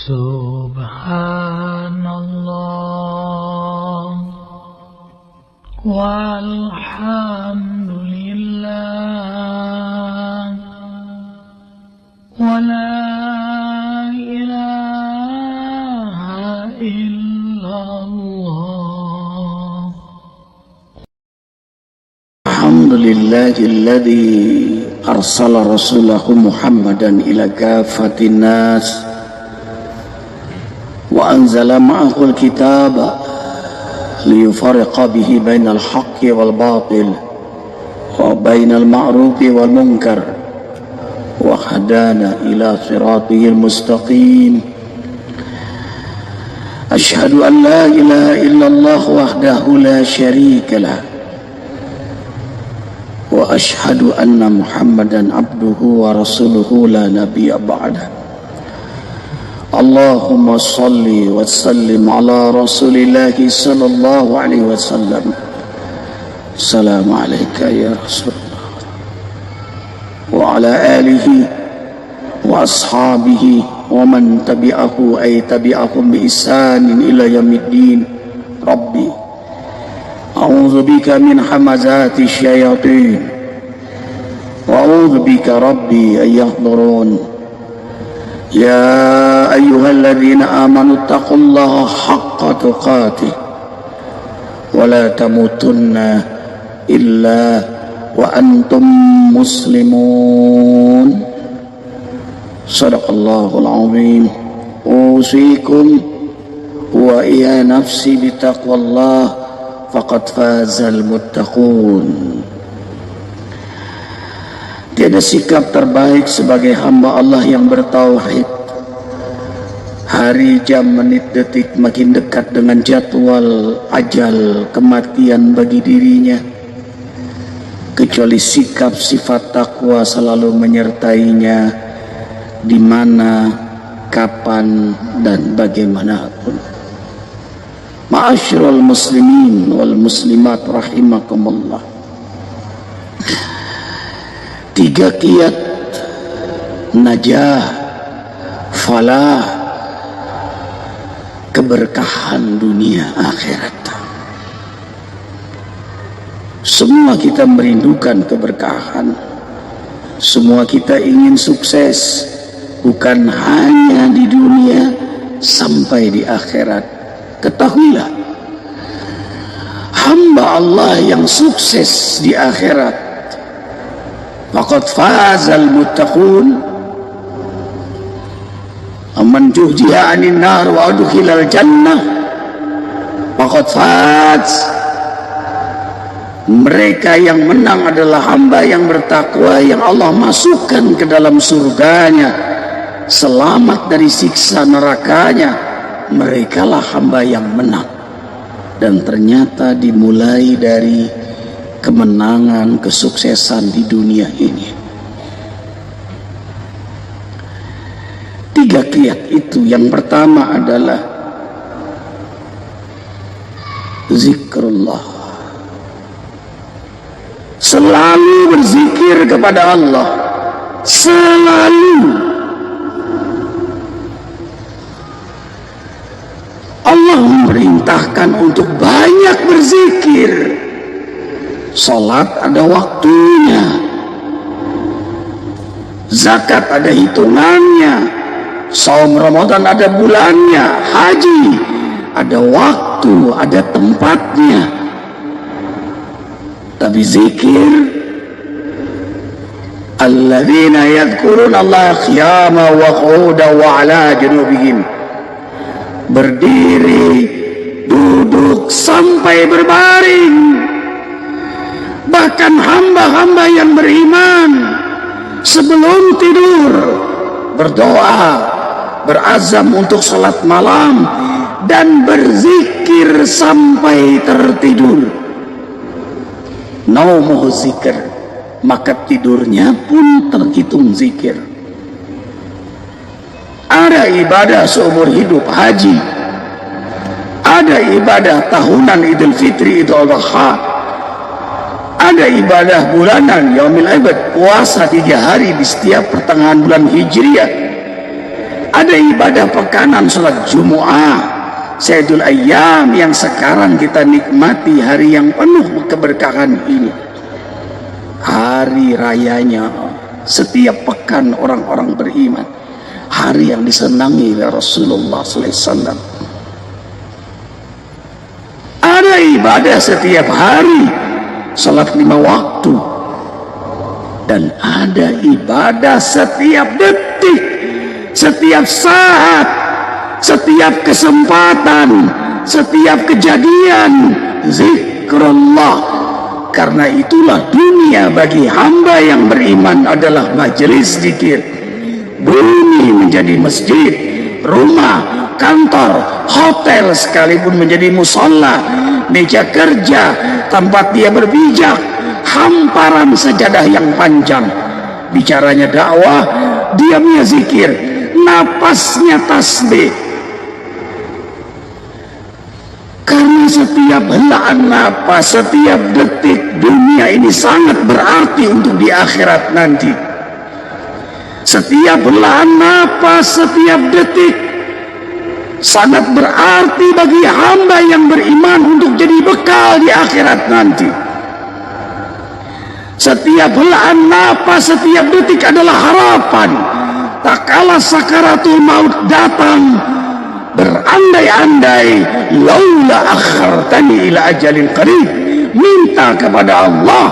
Subhanallah walhamdulillah wa la ilaha illallah. Alhamdulillahilladzi arsala rasulahu Muhammadan ila kafatin nas wa anzala ma'ahul kitaba liyufariqa bihi bainal haqqi wal batil wa bainal ma'rufi wal munkar wa hadana ila siratihil mustaqim. Ashhadu an la ilaha illallah wahdahu la syarika lah wa ashhadu anna Muhammadan abduhu wa rasuluhu la nabiyya ba'dah. Allahumma salli wa sallim ala rasulillahi sallallahu alaihi wasallam. Assalamu alayka ya Rasulullah wa ala alihi wa ashabihi wa man tabi'ahu ay tabi'ahum bi ihsanin ila yaumiddin. Rabbi a'udzu bika min hamazati syayatin wa a'udzu bika rabbi ay yahdurun. Ya ayyuhalladzina amanu taqullaha haqqa tuqatih wa la tamutunna illa wa antum muslimun. Sadaqallahul azim. Usikum wa iya nafsi bitaqwallah faqad fazal muttaqun. Tiada sikap terbaik sebagai hamba Allah yang bertauhid. Hari, jam, menit, detik makin dekat dengan jadwal ajal kematian bagi dirinya, kecuali sikap sifat takwa selalu menyertainya di mana, kapan, dan bagaimanapun. Ma'asyiral muslimin wal muslimat rahimakumullah. Tiga kiat najah, falah, keberkahan dunia akhirat. Semua kita merindukan keberkahan. Semua kita ingin sukses, bukan hanya di dunia, sampai di akhirat. Ketahuilah, hamba Allah yang sukses di akhirat faqad fazal muttaqun. Man juhziya 'anil nar wa udkhilal jannah faqad faz. Mereka yang menang adalah hamba yang bertakwa yang Allah masukkan ke dalam surganya, selamat dari siksa nerakanya. Merekalah hamba yang menang. Dan ternyata dimulai dari kemenangan, kesuksesan di dunia ini. Tiga kiat itu, yang pertama adalah zikrullah. Selalu berzikir kepada Allah, selalu. Allah memerintahkan untuk banyak berzikir. Salat ada waktunya, zakat ada hitungannya, saum Ramadan ada bulannya, haji ada waktu, ada tempatnya. Tapi zikir, alladzina yadhkuruna Allah qiyama wa qu'udan wa ala junubihim, berdiri, duduk, sampai berbaring. Bahkan hamba-hamba yang beriman sebelum tidur berdoa, berazam untuk salat malam, dan berzikir sampai tertidur. Naumuhu zikr, maka tidurnya pun terhitung zikir. Ada ibadah seumur hidup, haji. Ada ibadah tahunan, Idul Fitri, Idul Adha. Ada ibadah bulanan, Yaumil Aid, puasa 3 hari di setiap pertengahan bulan Hijriah. Ada ibadah pekanan, sholat Jumu'ah, Sayyidul Ayyam yang sekarang kita nikmati, hari yang penuh keberkahan ini. Hari rayanya setiap pekan orang-orang beriman, hari yang disenangi oleh Rasulullah SAW. Ada ibadah setiap hari, salat 5 waktu, dan ada ibadah setiap detik, setiap saat, setiap kesempatan, setiap kejadian, zikrullah. Karena itulah dunia bagi hamba yang beriman adalah majelis zikir. Bumi menjadi masjid, rumah, kantor, hotel sekalipun menjadi musola, meja kerja, tempat dia berpijak, hamparan sajadah yang panjang. Bicaranya dakwah, diamnya zikir, napasnya tasbih. Karena setiap helaan napas, setiap detik dunia ini sangat berarti untuk di akhirat nanti. Setiap helaan napas, setiap detik sangat berarti bagi hamba yang beriman untuk jadi bekal di akhirat nanti. Setiap helaan napas, setiap detik adalah harapan. Tak kala sakaratul maut datang, berandai-andai, laula akhartani ila ajalin qarib, minta kepada Allah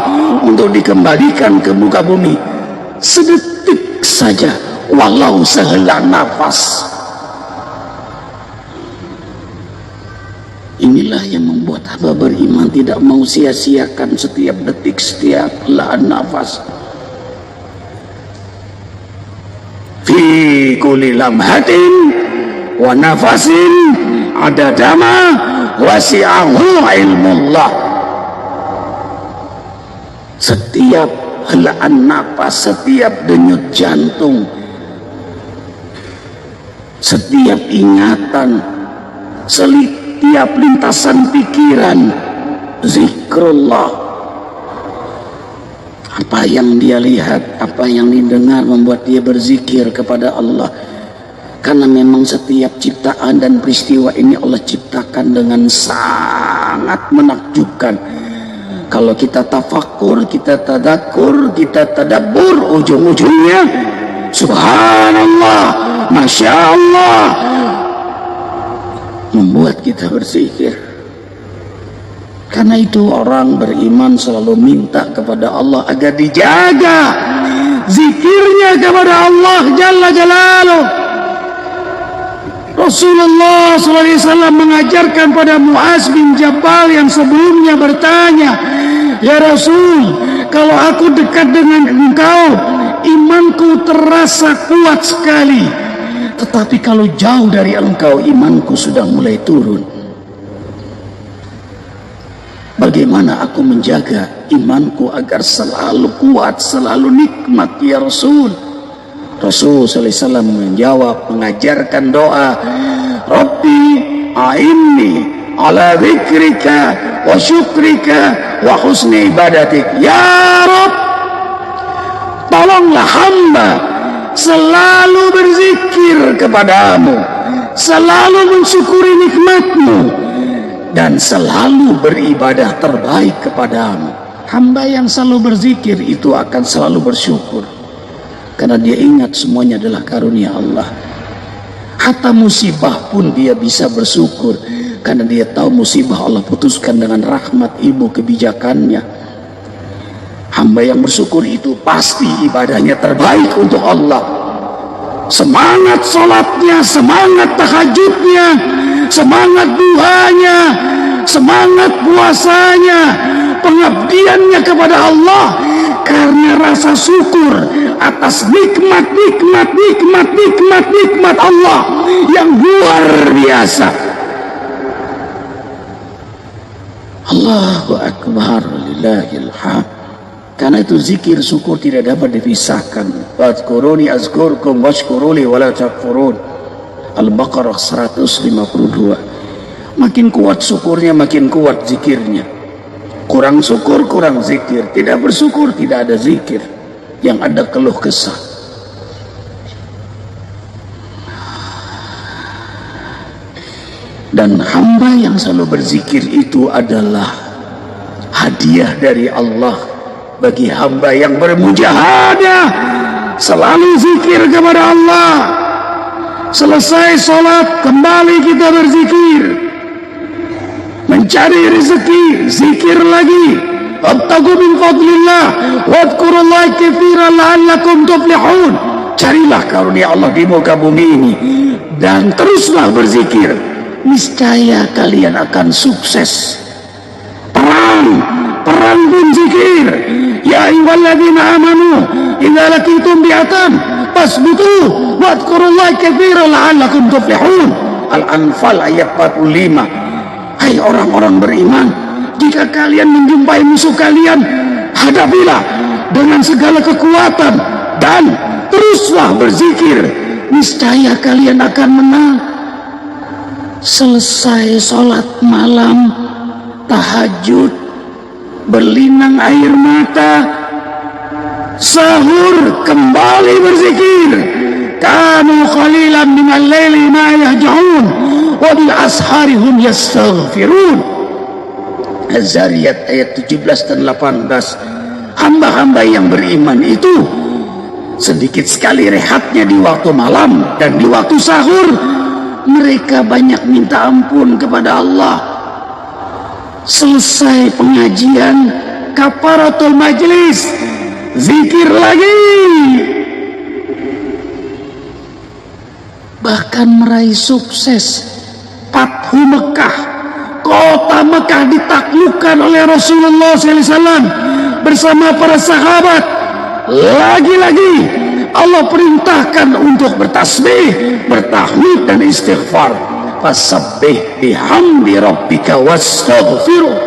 untuk dikembalikan ke muka bumi sedetik saja, walau sehelang nafas. Inilah yang membuat hamba beriman tidak mau sia-siakan setiap detik, setiap helaan nafas. Fi kulli lamhatin wa nafasin adadama wasi'ahu ilmullah. Setiap helaan napas, setiap denyut jantung, setiap ingatan, setiap lintasan pikiran, zikrullah. Apa yang dia lihat, apa yang didengar membuat dia berzikir kepada Allah. Karena memang setiap ciptaan dan peristiwa ini Allah ciptakan dengan sangat menakjubkan. Kalau kita tafakur, kita tadakur, kita tadabbur, ujung-ujungnya subhanallah, masya Allah, membuat kita berzikir. Karena itu orang beriman selalu minta kepada Allah agar dijaga zikirnya kepada Allah Jalla Jalaluh. Rasulullah SAW mengajarkan pada Muaz bin Jabal yang sebelumnya bertanya, ya Rasul, kalau aku dekat dengan engkau, imanku terasa kuat sekali. Tetapi kalau jauh dari engkau, imanku sudah mulai turun. Bagaimana aku menjaga imanku agar selalu kuat, selalu nikmat, ya Rasul? Rasul SAW menjawab, mengajarkan doa, Rabbi a'inni ala zikrika wa syukrika wa husni ibadatik. Ya Rabb, tolonglah hamba selalu berzikir kepadamu, selalu mensyukuri nikmatmu, dan selalu beribadah terbaik kepadamu. Hamba yang selalu berzikir itu akan selalu bersyukur, karena dia ingat semuanya adalah karunia Allah. Hatta musibah pun dia bisa bersyukur, karena dia tahu musibah Allah putuskan dengan rahmat ilmu kebijakannya. Hamba yang bersyukur itu pasti ibadahnya terbaik untuk Allah. Semangat sholatnya, semangat tahajudnya, semangat duhanya, semangat puasanya, pengabdiannya kepada Allah, karena rasa syukur atas nikmat Allah yang luar biasa. Allahu Akbar, lillahil hamd. Karena itu zikir syukur tidak dapat dipisahkan. Wadhkuruni azkurkum washkuruli wala takfurun. Al-Baqarah 152. Makin kuat syukurnya, makin kuat zikirnya. Kurang syukur, kurang zikir. Tidak bersyukur, tidak ada zikir. Yang ada keluh kesah. Dan hamba yang selalu berzikir itu adalah hadiah dari Allah bagi hamba yang bermujahadah selalu zikir kepada Allah. Selesai sholat kembali kita berzikir, mencari rezeki, zikir lagi. Wabtaghu min fadlillah wadhkurullaha katsiran la'allakum tuflihun. Carilah karunia Allah di muka bumi ini dan teruslah berzikir, niscaya kalian akan sukses. Perang pun zikir. Ya ayyuhalladzina amanu idza laqitum bi'atan fasbutu wadhkurullaha katsiran la'allakum tuflihun. Al-Anfal ayat 45. Hai orang-orang beriman, jika kalian menjumpai musuh kalian, hadapilah dengan segala kekuatan dan teruslah berzikir, niscaya kalian akan menang. Selesai sholat malam, tahajud, berlinang air mata, sahur kembali berzikir. Kanu qalilan minal laili ma yahja'un wa bil ashari hum yastaghfirun. Az-Zariyat ayat 17 dan 18. Hamba-hamba yang beriman itu sedikit sekali rehatnya di waktu malam, dan di waktu sahur mereka banyak minta ampun kepada Allah. Selesai pengajian, kafaratul majlis, zikir lagi. Bahkan meraih sukses. Fathu Mekah, kota Mekah ditaklukkan oleh Rasulullah SAW bersama para sahabat. Lagi-lagi Allah perintahkan untuk bertasbih, bertahmid dan istighfar. Fasabbih bihamdi rabbika wastaghfiruh.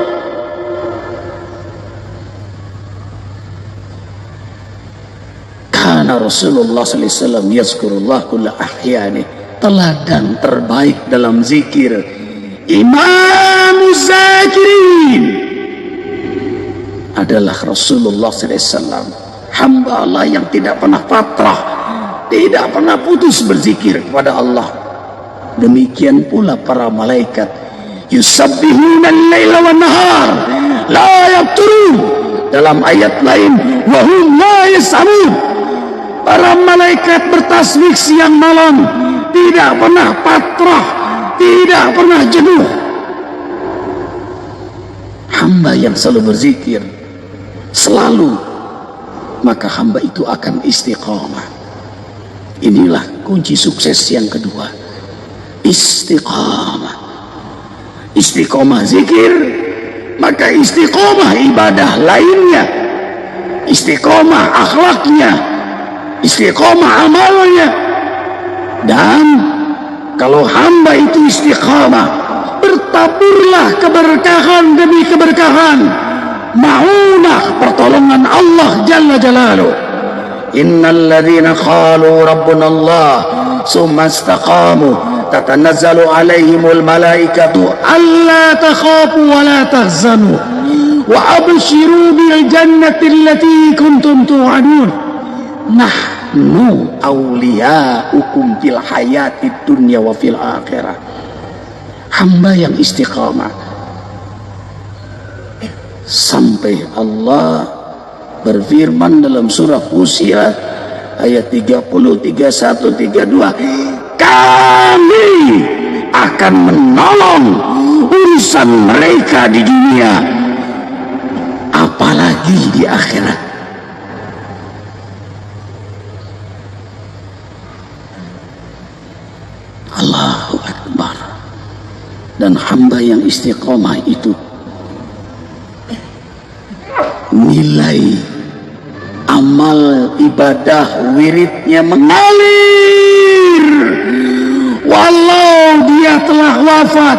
Karena Rasulullah SAW yazkurullah kulla ahyani, teladan terbaik dalam zikir, Imam Zakirin adalah Rasulullah SAW. Hamba Allah yang tidak pernah fatrah, tidak pernah putus berzikir kepada Allah. Demikian pula para malaikat, yusabbihuna al-laila wan nahar la yafturun. Dalam ayat lain, wa hum la yas'amun. Para malaikat bertasbih siang malam, tidak pernah fatrah, tidak pernah jenuh. Hamba yang selalu berzikir, selalu, maka hamba itu akan istiqamah. Inilah kunci sukses yang kedua, istiqamah. Istiqamah zikir, maka istiqamah ibadah lainnya, istiqamah akhlaknya, istiqamah amalnya. Dan kalau hamba itu istiqamah, bertaburlah keberkahan demi keberkahan, ma'unah pertolongan Allah Jalla Jalaluh. Innal ladzina qalu rabbuna Allah summa istaqamu tatanazzalu alaihimul malaikatu alla takhafu wa la tahzanu wa abshiru bil jannati allati kuntum tu'adun. Nahnu awliya'ukum fil hayati dunya wa fil akhirah. Hamba yang istiqamah sampai Allah berfirman dalam surah Fussilat ayat 30, 31, 32, kami akan menolong urusan mereka di dunia, apalagi di akhirat. Allahu Akbar. Dan hamba yang istiqomah itu nilai amal ibadah wiridnya mengalir walau dia telah wafat.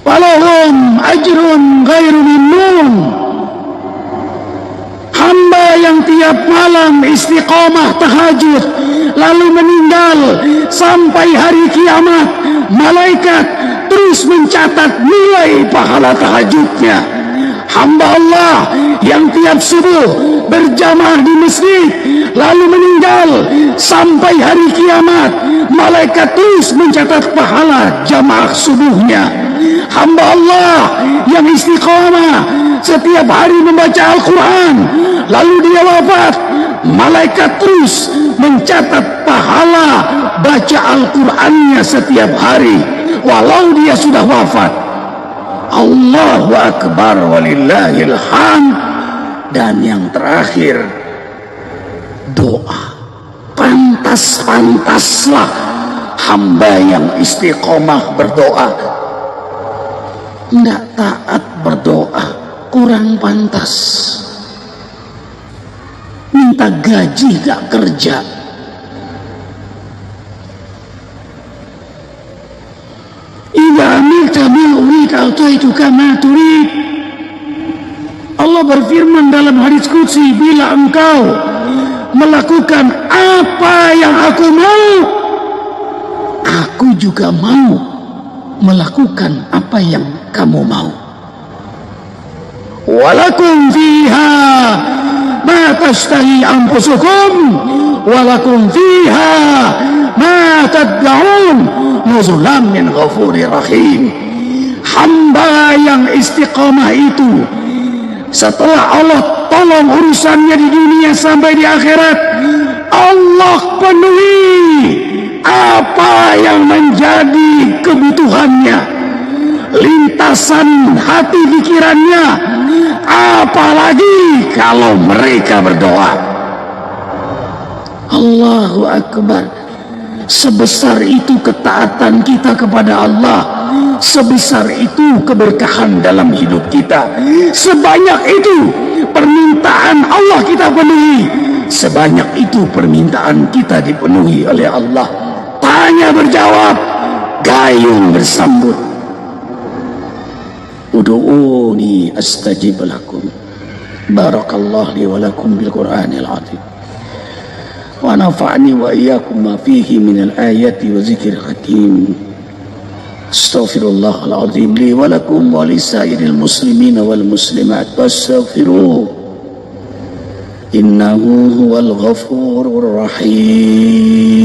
Walahum ajrun ghairu mamnun. Hamba yang tiap malam istiqomah tahajud lalu meninggal sampai hari kiamat, malaikat terus mencatat nilai pahala tahajudnya. Hamba Allah yang tiap subuh berjamaah di masjid lalu meninggal sampai hari kiamat, malaikat terus mencatat pahala jamaah subuhnya. Hamba Allah yang istiqamah setiap hari membaca Al-Quran, lalu dia wafat, malaikat terus mencatat pahala baca Al-Qurannya setiap hari walau dia sudah wafat. Allahu Akbar walillahil hamd. Dan yang terakhir, doa. Pantas-pantaslah hamba yang istiqomah berdoa. Tidak taat berdoa, kurang pantas. Minta gaji gak kerja. Idza amilta bi'urika a'taituka ma turid. Allah berfirman dalam hadis qudsi, bila engkau melakukan apa yang aku mau, aku juga mau melakukan apa yang kamu mau. Walakum fiha ma tashtahi anfusukum walakum fiha ma tad'un nuzulan min ghafurir rahim. Hamba yang istiqamah itu setelah Allah tolong urusannya di dunia sampai di akhirat, Allah penuhi apa yang menjadi kebutuhannya, lintasan hati pikirannya. Apalagi kalau mereka berdoa. Allahu Akbar. Sebesar itu ketaatan kita kepada Allah, sebesar itu keberkahan dalam hidup kita. Sebanyak itu permintaan Allah kita penuhi, sebanyak itu permintaan kita dipenuhi oleh Allah. Tanya berjawab, gayung bersambut. Udu'uni astajib lakum. Barakallahu li wa lakum bil Qur'anil azim. Wa nafa'ni wa iyyakum ma fihi minal ayati wa zikril hakim. Astaghfirullahal azim li wa lakum wa lisairil muslimin wal muslimat wastaghfiruh. Innahu huwal ghafurur rahim.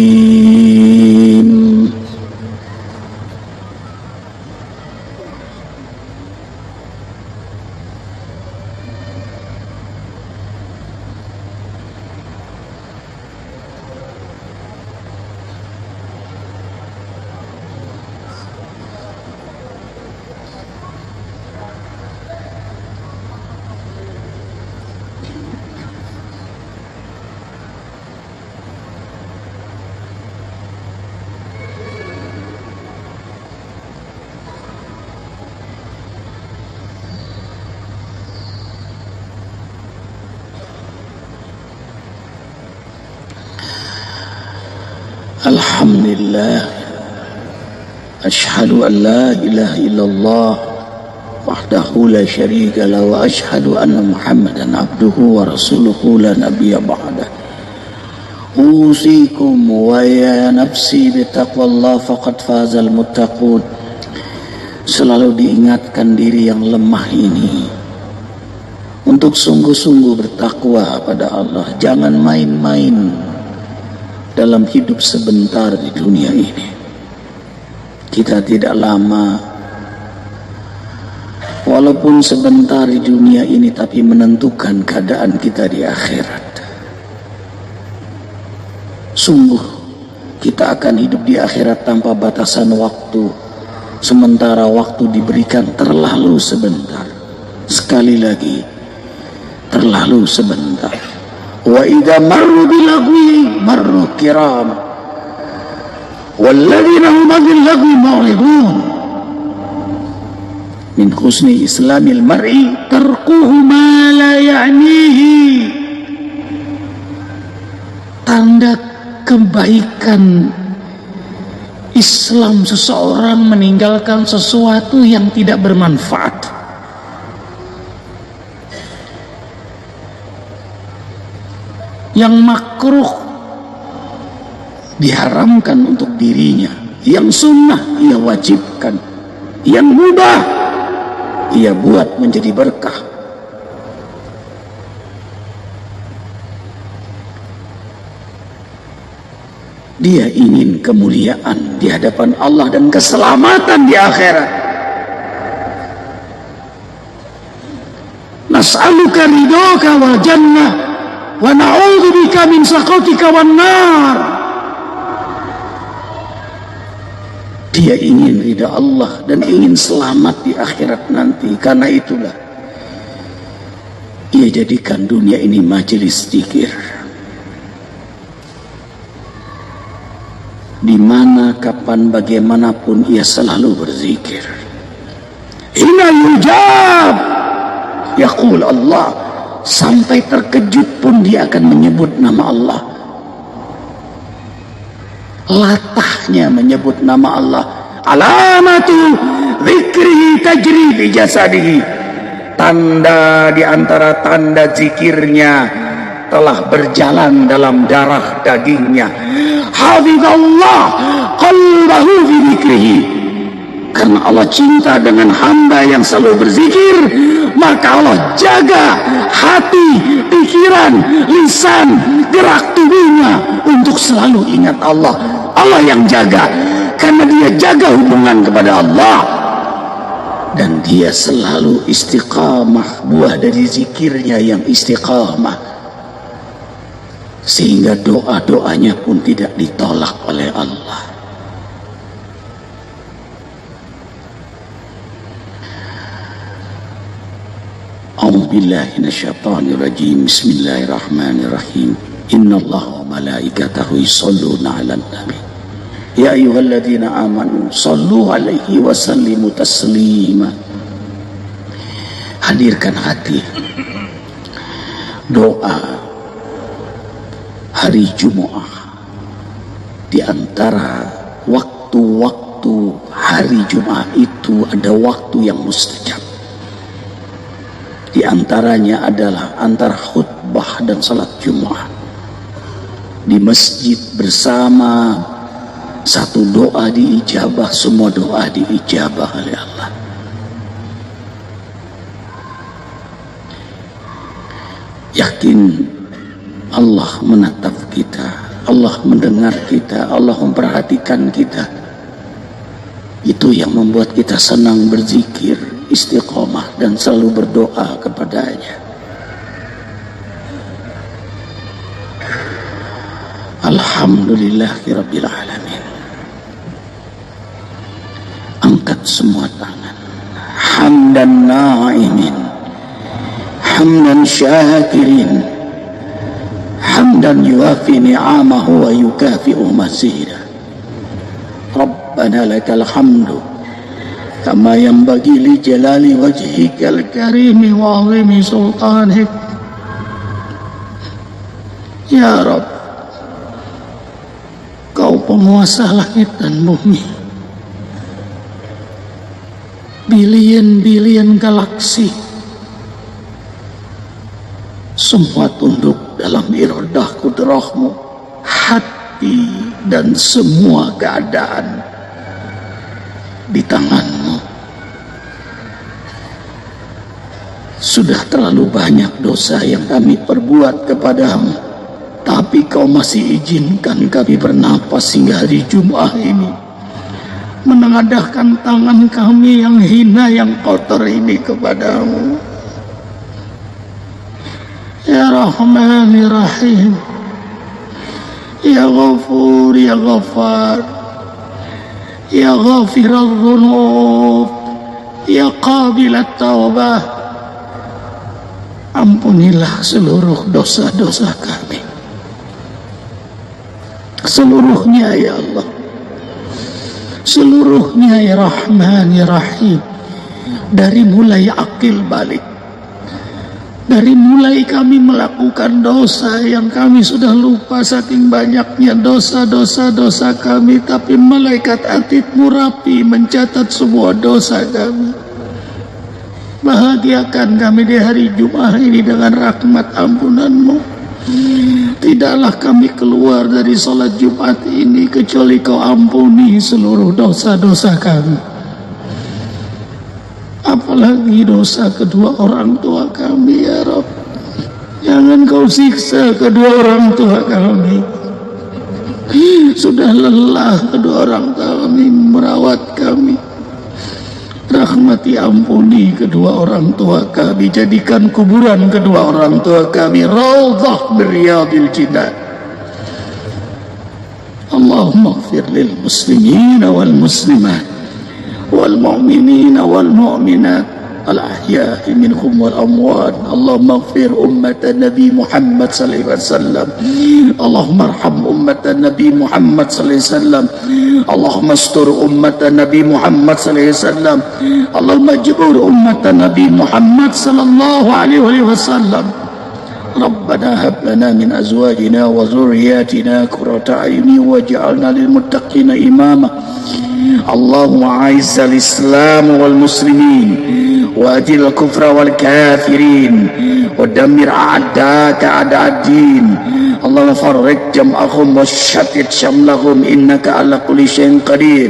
Alhamdulillah, ashhadu an la ilaha illallah wahdahu la syarika lahu wa ashhadu anna Muhammadan abduhu wa rasuluhu la nabiyya ba'dah. Usikum wa ya nafsi bitaqwallah faqad fazal muttaqun. Selalu diingatkan diri yang lemah ini untuk sungguh-sungguh bertakwa pada Allah. Jangan main-main dalam hidup sebentar di dunia ini. Kita tidak lama, walaupun sebentar di dunia ini, tapi menentukan keadaan kita di akhirat. Sungguh kita akan hidup di akhirat tanpa batasan waktu, sementara waktu diberikan terlalu sebentar. Sekali lagi, terlalu sebentar. Wa idza marru bilagwi marru kiram walladzina hum bil lagwi mu'ridun. Min husni islamil mar'i tarkuhu ma la ya'nihi. Tanda kebaikan Islam seseorang meninggalkan sesuatu yang tidak bermanfaat. Yang makruh diharamkan untuk dirinya, yang sunnah ia wajibkan, yang mubah ia buat menjadi berkah. Dia ingin kemuliaan di hadapan Allah dan keselamatan di akhirat. Nas'aluka ridhoka wal jannah wa na'udzubika min sakhatika wan nar. Dia ingin ridha Allah dan ingin selamat di akhirat nanti. Karena itulah ia jadikan dunia ini majelis zikir, di mana, kapan, bagaimanapun ia selalu berzikir. Hina yujab, yaqul Allah, sampai terkejut pun dia akan menyebut nama Allah. Latahnya menyebut nama Allah. Alamatu zikrihi tajri bi jasadihi. Tanda di antara tanda zikirnya telah berjalan dalam darah dagingnya. Hafizallah qalbahu fi dzikrihi. Karena Allah cinta dengan hamba yang selalu berzikir, maka Allah jaga hati, pikiran, lisan, gerak tubuhnya untuk selalu ingat Allah. Allah yang jaga, karena dia jaga hubungan kepada Allah. Dan dia selalu istiqamah, buah dari zikirnya yang istiqamah, sehingga doa-doanya pun tidak ditolak oleh Allah. A'udzubillahi minasyaitonirrajim. Bismillahirrahmanirrahim. Innallaha wa malaikatahu yusholluna 'alan nabi. Ya ayyuhalladzina amanu shallu 'alaihi wa sallimu taslima. Hadirkan hati. Doa hari Jumat, di antara waktu-waktu hari Jumat itu ada waktu yang mustajab. Di antaranya adalah antara khutbah dan salat Jumat di masjid bersama, satu doa diijabah, semua doa diijabah oleh Allah. Yakin Allah menatap kita, Allah mendengar kita, Allah memperhatikan kita. Itu yang membuat kita senang berzikir, istiqomah, dan selalu berdoa kepadanya. Alhamdulillahirabbil alamin. Angkat semua tangan. Hamdan na'imin, hamdan syakirin, hamdan yuafi ni'amahu wa yukafi'u mazida. Rabbana lakal hamdu kama yanbaghi li jalali wajhikal karimi wa 'azimi sultanik. Ya Rabb, Kau penguasa langit dan bumi, bilion-bilion galaksi, semua tunduk dalam iradah kudrahmu. Hati dan semua keadaan di tanganmu. Sudah terlalu banyak dosa yang kami perbuat kepadamu, tapi Kau masih izinkan kami bernapas hingga hari Jumat ini, menengadahkan tangan kami yang hina, yang kotor ini kepadamu. Ya Rahman ya Rahim, Ya Ghafur ya Ghaffar, Ya Ghafiral Dhunub, Ya Qabilat Taubah. Ampunilah seluruh dosa-dosa kami, seluruhnya ya Allah, seluruhnya ya Rahman ya Rahim. Dari mulai akil balik, dari mulai kami melakukan dosa yang kami sudah lupa saking banyaknya dosa kami, tapi malaikat atid-Mu rapi mencatat semua dosa kami. Bahagiakan kami di hari Jumat ini dengan rahmat ampunan-Mu. Tidaklah kami keluar dari salat Jumat ini kecuali Kau ampuni seluruh dosa-dosa kami. Apalagi dosa kedua orang tua kami ya Rabb. Jangan Kau siksa kedua orang tua kami. Sudah lelah kedua orang kami merawat kami. Rahmati ampuni kedua orang tua kami. Jadikan kuburan kedua orang tua kami raudhah min riyadil jinan. Allahumma ighfir lil muslimin wal muslimat wal mu'minin wal mu'minat الأحياء منهم والأموات. اللهم اغفر أمة النبي محمد صلى الله عليه وسلم. اللهم ارحم أمة النبي محمد صلى الله عليه وسلم. اللهم استر أمة النبي محمد صلى الله عليه وسلم. اللهم اجبر أمة النبي محمد صلى الله عليه وسلم. ربنا هب لنا من أزواجنا وذرياتنا قرة أعين واجعلنا للمتقين إماما. اللهم أعز الإسلام والمسلمين وأذل الكفر والكافرين ودمر أعداءك أعداء الدين. اللهم فرق جمعهم وشتت شملهم إنك على كل شيء قدير.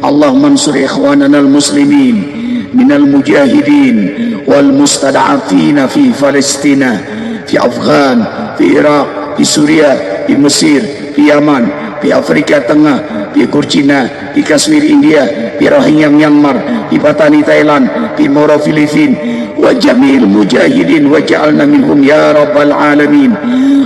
اللهم انصر إخواننا المسلمين من المجاهدين والمستضعفين في فلسطين، في أفغان، في العراق، في سوريا، في مصر، في يمن، في Afrika Tengah, di Kurcina, di Kashmir India, di Rohingya Myanmar, di Patani Thailand, di Moro Filipin, wa jamil mujahidin waj'alna minhum ya rabbal alamin.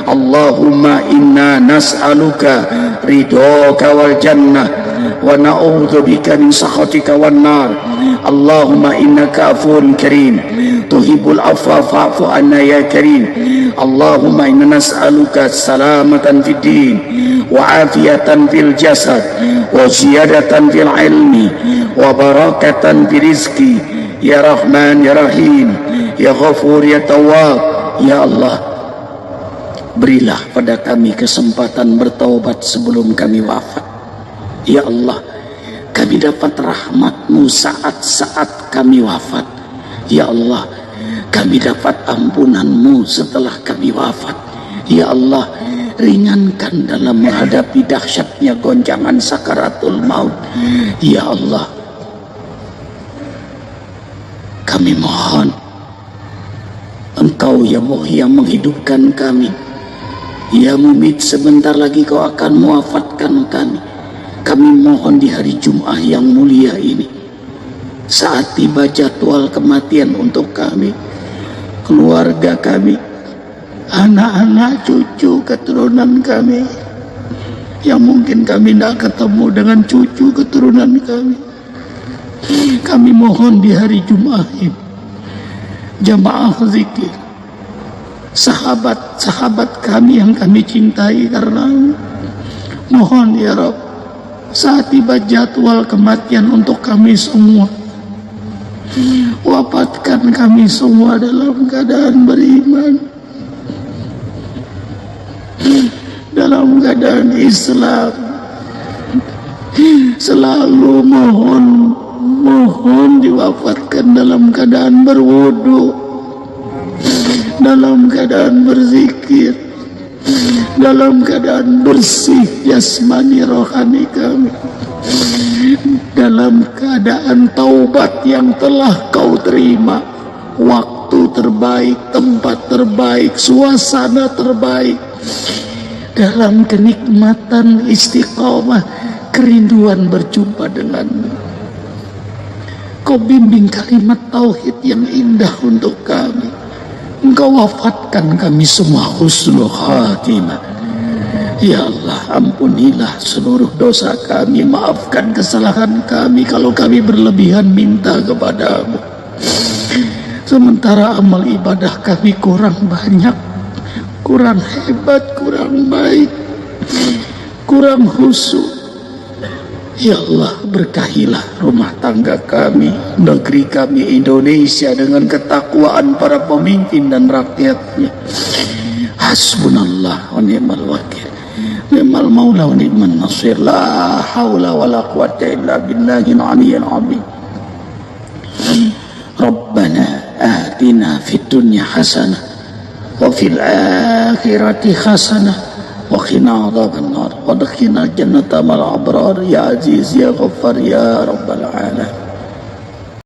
Allahumma inna nas'aluka ridhoka wal jannah wa na'udzubika min sakhatika wan nar. Allahumma innaka afuwwun karim tuhibbul afwa fa'fu anna ya karim. Allahumma inna nas'aluka salamatan fid din wa afiyatan fil jasad wa ziyadatan fil ilmi wa barakatan fil rizqi ya Rahman ya Rahim ya Ghafur ya Tawwab. Ya Allah, berilah pada kami kesempatan bertaubat sebelum kami wafat. Ya Allah, kami dapat rahmat-Mu saat-saat kami wafat. Ya Allah, kami dapat ampunan-Mu setelah kami wafat. Ya Allah, ringankan dalam menghadapi dahsyatnya goncangan sakaratul maut. Ya Allah, kami mohon Engkau ya Allah yang menghidupkan kami, ya mumit sebentar lagi Kau akan mewafatkan kami. Kami mohon di hari Jumat yang mulia ini, saat tiba jadwal kematian untuk kami, keluarga kami, anak-anak, cucu, keturunan kami, yang mungkin kami tidak ketemu dengan cucu keturunan kami. Kami mohon di hari Jumat ini, jamaah zikir, sahabat-sahabat kami yang kami cintai karena mohon ya Rabb, saat tiba jadwal kematian untuk kami semua, wafatkan kami semua dalam keadaan beriman, dalam keadaan Islam. Selalu mohon diwafatkan dalam keadaan berwudu, dalam keadaan berzikir, dalam keadaan bersih jasmani rohani kami, dalam keadaan taubat yang telah Kau terima, waktu terbaik, tempat terbaik, suasana terbaik, dalam kenikmatan istiqomah, kerinduan berjumpa denganmu. Kau bimbing kalimat tauhid yang indah untuk kami. Engkau wafatkan kami semua husnul khatimah. Ya Allah, ampunilah seluruh dosa kami, maafkan kesalahan kami kalau kami berlebihan minta kepadamu. Sementara amal ibadah kami kurang banyak, kurang hebat, kurang baik, kurang khusyuk. Ya Allah, berkahilah rumah tangga kami, negeri kami Indonesia dengan ketakwaan para pemimpin dan rakyatnya. Hasbunallah wa ni'mal wakil, ni'mal maula wa ni'man nasir. La haula wa la quwata illa billahil aliyyil azim. Rabbana atina fid dunya hasanah wa fil akhirati hasanah وقنا عذاب النار وادخلنا الجنة مع الأبرار يا عزيز يا غفار يا رب العالمين.